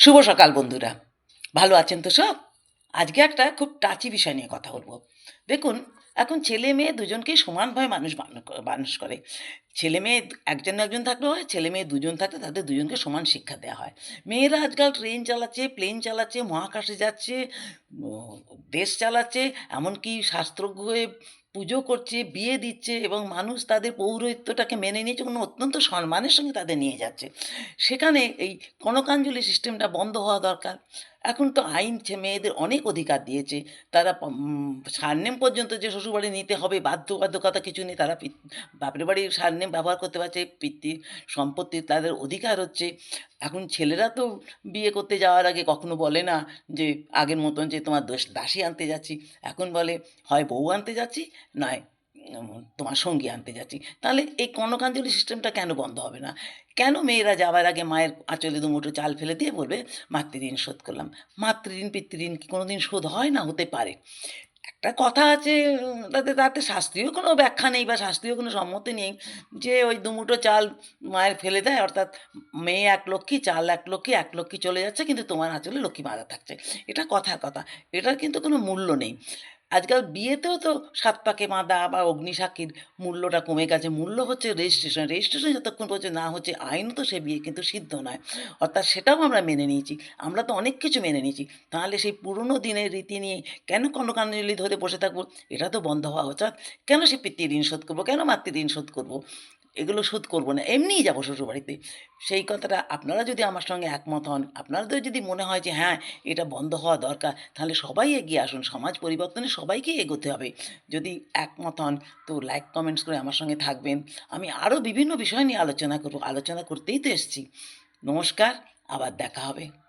শুভ সকাল বন্ধুরা। ভালো আছেন তো সব? আজকে একটা খুব টাচি বিষয় নিয়ে কথা বলব। দেখুন, এখন ছেলে-মেয়ে দুজনকেই সমানভাবে মানুষ করে। ছেলে-মেয়ে একজন না একজন থাকলেও হয়, ছেলে-মেয়ে দুজন থাকলে তাদের দুজনকে সমান শিক্ষা দেয়া হয়। মেয়েরা আজকাল ট্রেন চালাচ্ছে, প্লেন চালাচ্ছে, মহাকাশে যাচ্ছে, ও দেশ চালাচ্ছে, এমনকি শাস্ত্রজ্ঞ হয়ে পুজো করছে, বিয়ে দিচ্ছে এবং মানুষ তাদের পৌরোহিত্যটাকে মেনে নিয়েছে এবং অত্যন্ত সম্মানের সঙ্গে তাদের নিয়ে যাচ্ছে। সেখানে এই কনকাঞ্জলি সিস্টেমটা বন্ধ হওয়া দরকার। এখন তো আইন মেয়েদের অনেক অধিকার দিয়েছে। তারা সারনেম পর্যন্ত যে শ্বশুরবাড়ি নিতে হবে বাধ্যবাধকতা কিছু নেই। তারা বাপের বাড়ির সারনেম ব্যবহার করতে পারছে। সম্পত্তির তাদের অধিকার হচ্ছে। এখন ছেলেরা তো বিয়ে করতে যাওয়ার আগে কখনো বলে না যে আগের মতন যে তোমার দাসী আনতে যাচ্ছি। এখন বলে হয় বউ আনতে যাচ্ছি, নয় তোমার সঙ্গী আনতে যাচ্ছি। তাহলে এই কনকাঞ্জলি সিস্টেমটা কেন বন্ধ হবে না? কেন মেয়েরা যাওয়ার আগে মায়ের আঁচলে দুমুঠো চাল ফেলে দিয়ে বলবে মাতৃঋণ শোধ করলাম? মাতৃঋণ পিতৃঋণ কি কোনোদিন শোধ হয় না? হতে পারে। একটা কথা আছে, তাতে শাস্ত্রীয় কোনো ব্যাখ্যা নেই বা শাস্ত্রীয় কোনো সম্মতি নেই যে ওই দুমুঠো চাল মায়ের ফেলে দেয়, অর্থাৎ মেয়ে এক লক্ষ্মী, চাল এক লক্ষ্মী, এক লক্ষ্মী চলে যাচ্ছে কিন্তু তোমার আঁচলে লক্ষ্মী বাঁধা থাকছে। এটা কথার কথা। এটার কিন্তু কোনো মূল্য নেই। আজকাল বিয়েতেও তো ৭ পাকে বাঁধা বা অগ্নিসাক্ষীর মূল্যটা কমে গেছে। মূল্য হচ্ছে রেজিস্ট্রেশন। রেজিস্ট্রেশন যতক্ষণ পর্যন্ত না হচ্ছে আইনত সে বিয়ে কিন্তু সিদ্ধ নয়। অর্থাৎ সেটাও আমরা মেনে নিয়েছি। আমরা তো অনেক কিছু মেনে নিয়েছি। তাহলে সেই পুরনো দিনের রীতি নিয়ে কেন কনকাঞ্জলি ধরে বসে থাকবো? এটা তো বন্ধ হওয়া উচিত। কেন সে পিতৃঋণ শোধ করবো? কেন মাতৃঋণ শোধ করবো? এগুলো শোধ করবো না। এমনিই যাবো শ্বশুরবাড়িতে। সেই কথাটা আপনারা যদি আমার সঙ্গে একমত হন, আপনাদের যদি মনে হয় যে হ্যাঁ, এটা বন্ধ হওয়া দরকার, তাহলে সবাই এগিয়ে আসুন। সমাজ পরিবর্তনে সবাইকেই এগোতে হবে। যদি একমত হন তো লাইক, কমেন্টস করে আমার সঙ্গে থাকবেন। আমি আরও বিভিন্ন বিষয় নিয়ে আলোচনা করব। আলোচনা করতেই তো এসেছি। নমস্কার, আবার দেখা হবে।